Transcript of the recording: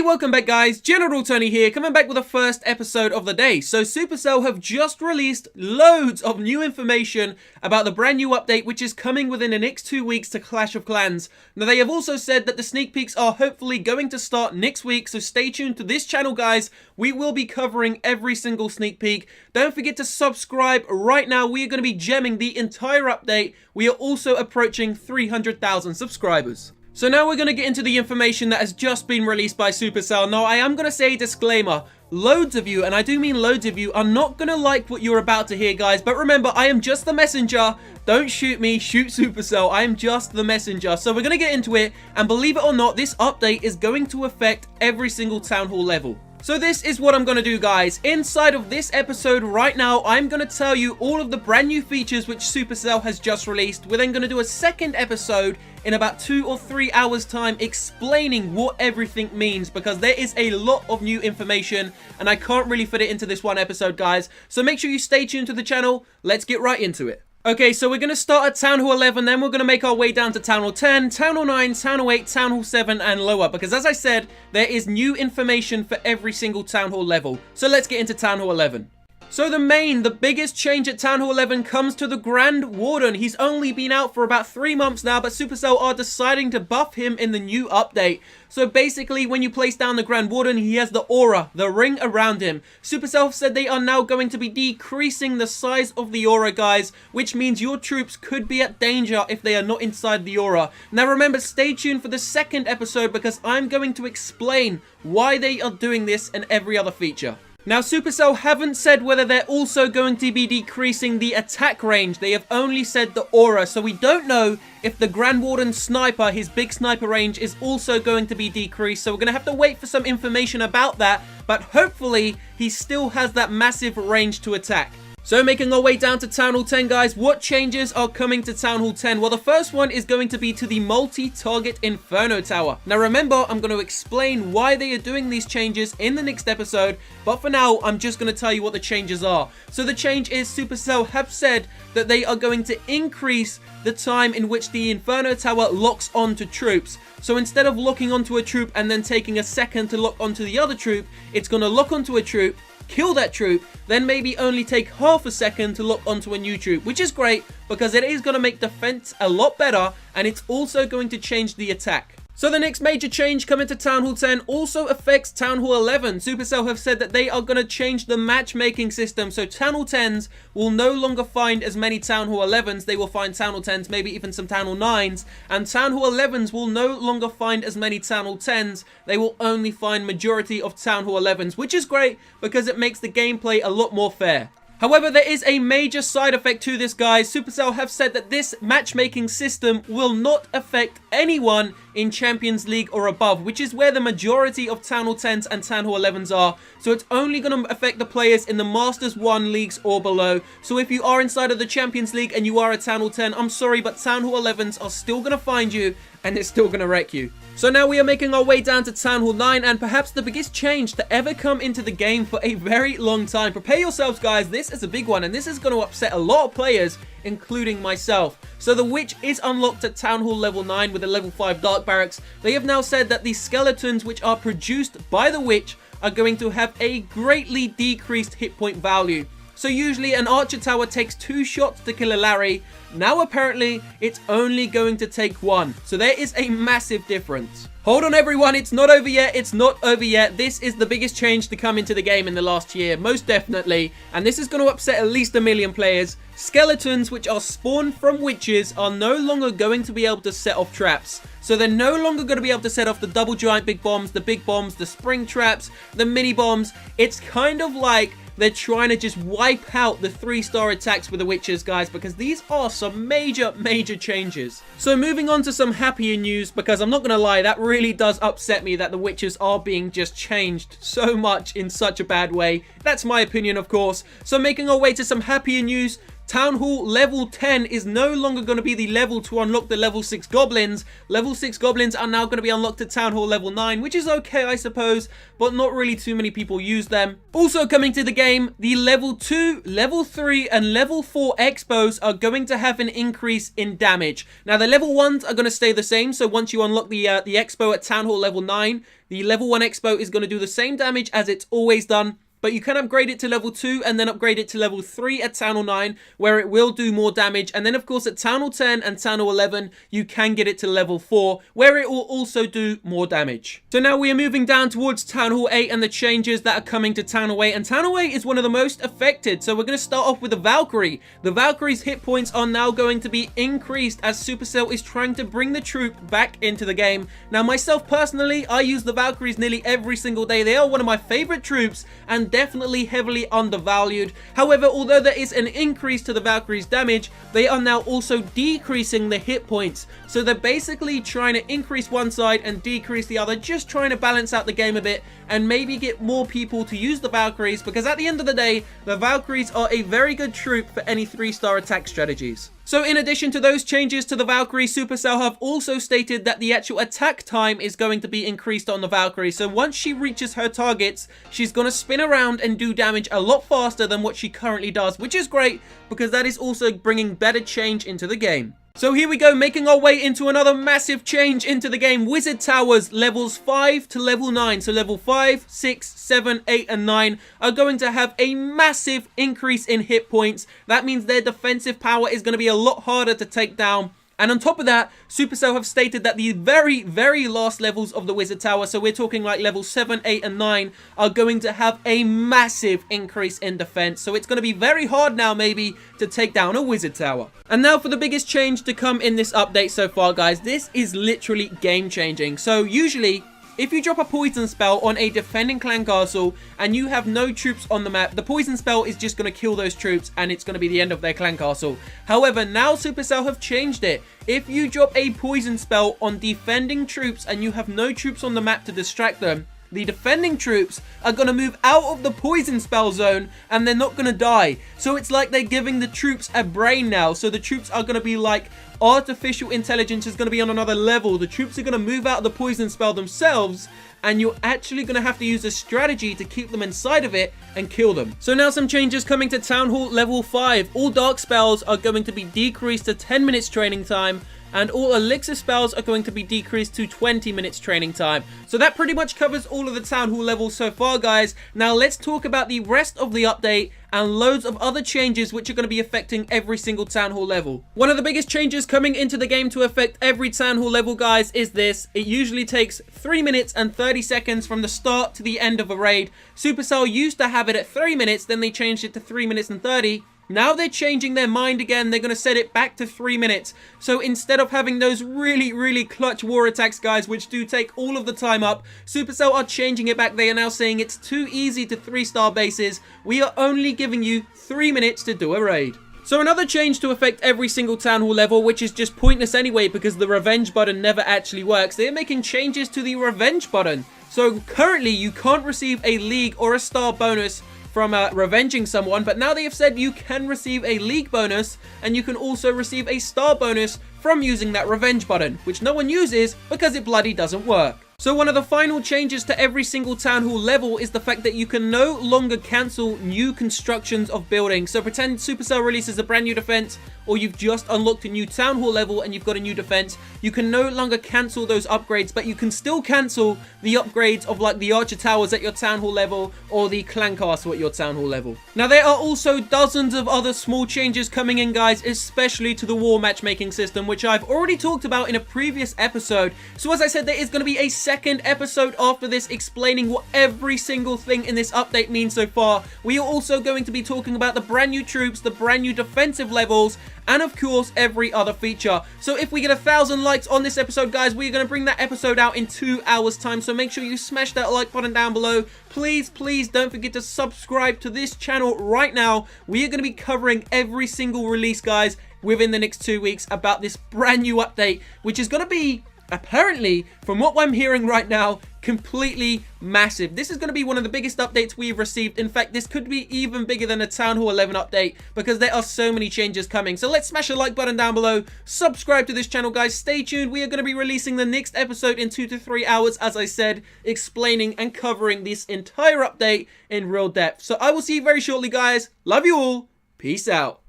welcome back guys, General Tony here, coming back with the first episode of the day. So Supercell have just released loads of new information about the brand new update which is coming within the next 2 weeks to Clash of Clans. Now they have also said that the sneak peeks are hopefully going to start next week, so stay tuned to this channel guys. We will be covering every single sneak peek. Don't forget to subscribe right now. We are going to be gemming the entire update. We are also approaching 300,000 subscribers. So now we're going to get into the information that has just been released by Supercell. Now I am going to say a disclaimer. Loads of you, and I do mean loads of you, are not going to like what you're about to hear guys. But remember, I am just the messenger. Don't shoot me, shoot Supercell. I am just the messenger. So we're going to get into it. And believe it or not, this update is going to affect every single Town Hall level. So this is what I'm going to do guys. Inside of this episode right now, I'm going to tell you all of the brand new features which Supercell has just released. We're then going to do a second episode in about 2 or 3 hours time explaining what everything means, because there is a lot of new information and I can't really fit it into this one episode guys. So make sure you stay tuned to the channel. Let's get right into it. Okay, so we're going to start at Town Hall 11, then we're going to make our way down to Town Hall 10, Town Hall 9, Town Hall 8, Town Hall 7, and lower. Because as I said, there is new information for every single Town Hall level. So let's get into Town Hall 11. So the biggest change at Town Hall 11 comes to the Grand Warden. He's only been out for about 3 months now, but Supercell are deciding to buff him in the new update. So basically, when you place down the Grand Warden, he has the aura, the ring around him. Supercell said they are now going to be decreasing the size of the aura, guys, which means your troops could be at danger if they are not inside the aura. Now remember, stay tuned for the second episode because I'm going to explain why they are doing this and every other feature. Now, Supercell haven't said whether they're also going to be decreasing the attack range. They have only said the aura, so we don't know if the Grand Warden sniper, his big sniper range, is also going to be decreased. So we're going to have to wait for some information about that, but hopefully he still has that massive range to attack. So making our way down to Town Hall 10 guys, what changes are coming to Town Hall 10? Well, the first one is going to be to the multi-target Inferno Tower. Now remember, I'm going to explain why they are doing these changes in the next episode, but for now, I'm just going to tell you what the changes are. So the change is Supercell have said that they are going to increase the time in which the Inferno Tower locks onto troops. So instead of locking onto a troop and then taking a second to lock onto the other troop, it's going to lock onto a troop, kill that troop, then maybe only take half a second to lock onto a new troop, which is great because it is going to make defense a lot better and it's also going to change the attack. So the next major change coming to Town Hall 10 also affects Town Hall 11. Supercell have said that they are going to change the matchmaking system. So Town Hall 10s will no longer find as many Town Hall 11s. They will find Town Hall 10s, maybe even some Town Hall 9s. And Town Hall 11s will no longer find as many Town Hall 10s. They will only find majority of Town Hall 11s, which is great because it makes the gameplay a lot more fair. However, there is a major side effect to this, guys. Supercell have said that this matchmaking system will not affect anyone in Champions League or above, which is where the majority of Town Hall 10s and Town Hall 11s are. So it's only going to affect the players in the Masters 1 leagues or below. So if you are inside of the Champions League and you are a Town Hall 10, I'm sorry, but Town Hall 11s are still going to find you and they're still going to wreck you. So now we are making our way down to Town Hall 9 and perhaps the biggest change to ever come into the game for a very long time. Prepare yourselves guys, this is a big one and this is going to upset a lot of players, including myself. So the Witch is unlocked at Town Hall level 9 with a level 5 Dark Barracks. They have now said that the skeletons which are produced by the Witch are going to have a greatly decreased hit point value. So usually an archer tower takes 2 shots to kill a Larry. Now apparently it's only going to take 1. So there is a massive difference. Hold on everyone, it's not over yet, it's not over yet. This is the biggest change to come into the game in the last year, most definitely. And this is going to upset at least 1 million players. Skeletons which are spawned from witches are no longer going to be able to set off traps. So they're no longer going to be able to set off the double giant big bombs, the big bombs, the spring traps, the mini bombs. It's kind of like they're trying to just wipe out the 3-star attacks with the witches, guys, because these are some major changes. So moving on to some happier news, because I'm not going to lie, that really does upset me that the witches are being just changed so much in such a bad way. That's my opinion, of course. So making our way to some happier news, Town Hall level 10 is no longer going to be the level to unlock the level 6 goblins. Level 6 goblins are now going to be unlocked at Town Hall level 9, which is okay, I suppose, but not really too many people use them. Also coming to the game, the level 2, level 3, and level 4 expos are going to have an increase in damage. Now, the level 1s are going to stay the same, so once you unlock the expo at Town Hall level 9, the level 1 expo is going to do the same damage as it's always done. But you can upgrade it to level 2 and then upgrade it to level 3 at Town Hall 9, where it will do more damage. And then, of course, at Town Hall 10 and Town Hall 11, you can get it to level 4, where it will also do more damage. So now we are moving down towards Town Hall 8 and the changes that are coming to Town Hall 8. And Town Hall 8 is one of the most affected. So we're going to start off with the Valkyrie. The Valkyrie's hit points are now going to be increased as Supercell is trying to bring the troop back into the game. Now, myself personally, I use the Valkyries nearly every single day. They are one of my favorite troops and definitely heavily undervalued. However, although there is an increase to the Valkyrie's damage, they are now also decreasing the hit points. So they're basically trying to increase one side and decrease the other, just trying to balance out the game a bit and maybe get more people to use the Valkyries, because at the end of the day, the Valkyries are a very good troop for any 3-star attack strategies. So in addition to those changes to the Valkyrie, Supercell have also stated that the actual attack time is going to be increased on the Valkyrie. So once she reaches her targets, she's going to spin around and do damage a lot faster than what she currently does, which is great because that is also bringing better change into the game. So here we go, making our way into another massive change into the game. Wizard Towers levels 5 to level 9. So level 5, 6, 7, 8, and 9 are going to have a massive increase in hit points. That means their defensive power is going to be a lot harder to take down. And on top of that, Supercell have stated that the very, very last levels of the Wizard Tower, so we're talking like level 7, 8, and 9, are going to have a massive increase in defense. So it's going to be very hard now, maybe, to take down a Wizard Tower. And now for the biggest change to come in this update so far, guys. This is literally game-changing. So usually, if you drop a poison spell on a defending clan castle and you have no troops on the map, the poison spell is just going to kill those troops and it's going to be the end of their clan castle. However, now Supercell have changed it. If you drop a poison spell on defending troops and you have no troops on the map to distract them, the defending troops are going to move out of the poison spell zone and they're not going to die. So it's like they're giving the troops a brain now. So the troops are going to be like, artificial intelligence is going to be on another level. The troops are going to move out of the poison spell themselves, and you're actually going to have to use a strategy to keep them inside of it and kill them. So now some changes coming to Town Hall level 5. All dark spells are going to be decreased to 10 minutes training time, and all elixir spells are going to be decreased to 20 minutes training time. So that pretty much covers all of the Town Hall levels so far, guys. Now let's talk about the rest of the update and loads of other changes which are going to be affecting every single Town Hall level. One of the biggest changes coming into the game to affect every Town Hall level, guys, is this. It usually takes 3 minutes and 30 seconds from the start to the end of a raid. Supercell used to have it at 3 minutes, then they changed it to 3 minutes and 30. Now they're changing their mind again. They're going to set it back to 3 minutes. So instead of having those really, really clutch war attacks, guys, which do take all of the time up, Supercell are changing it back. They are now saying it's too easy to 3-star bases. We are only giving you 3 minutes to do a raid. So another change to affect every single Town Hall level, which is just pointless anyway because the revenge button never actually works. They're making changes to the revenge button. So currently you can't receive a league or a star bonus from revenging someone, but now they have said you can receive a league bonus and you can also receive a star bonus from using that revenge button, which no one uses because it bloody doesn't work. So one of the final changes to every single Town Hall level is the fact that you can no longer cancel new constructions of buildings. So pretend Supercell releases a brand new defense, or you've just unlocked a new Town Hall level and you've got a new defense. You can no longer cancel those upgrades, but you can still cancel the upgrades of like the Archer Towers at your Town Hall level or the Clan Castle at your Town Hall level. Now there are also dozens of other small changes coming in, guys, especially to the war matchmaking system, which I've already talked about in a previous episode. So as I said, there is going to be a second episode after this explaining what every single thing in this update means so far. We are also going to be talking about the brand new troops, the brand new defensive levels, and of course every other feature. So if we get 1,000 likes on this episode, guys, we're going to bring that episode out in 2 hours time. So make sure you smash that like button down below. Please don't forget to subscribe to this channel right now. We are going to be covering every single release, guys, within the next 2 weeks about this brand new update, which is going to be apparently, from what I'm hearing right now, completely massive. This is going to be one of the biggest updates we've received. In fact, this could be even bigger than a Town Hall 11 update because there are so many changes coming. So let's smash a like button down below. Subscribe to this channel, guys. Stay tuned. We are going to be releasing the next episode in 2 to 3 hours, as I said, explaining and covering this entire update in real depth. So I will see you very shortly, guys. Love you all. Peace out.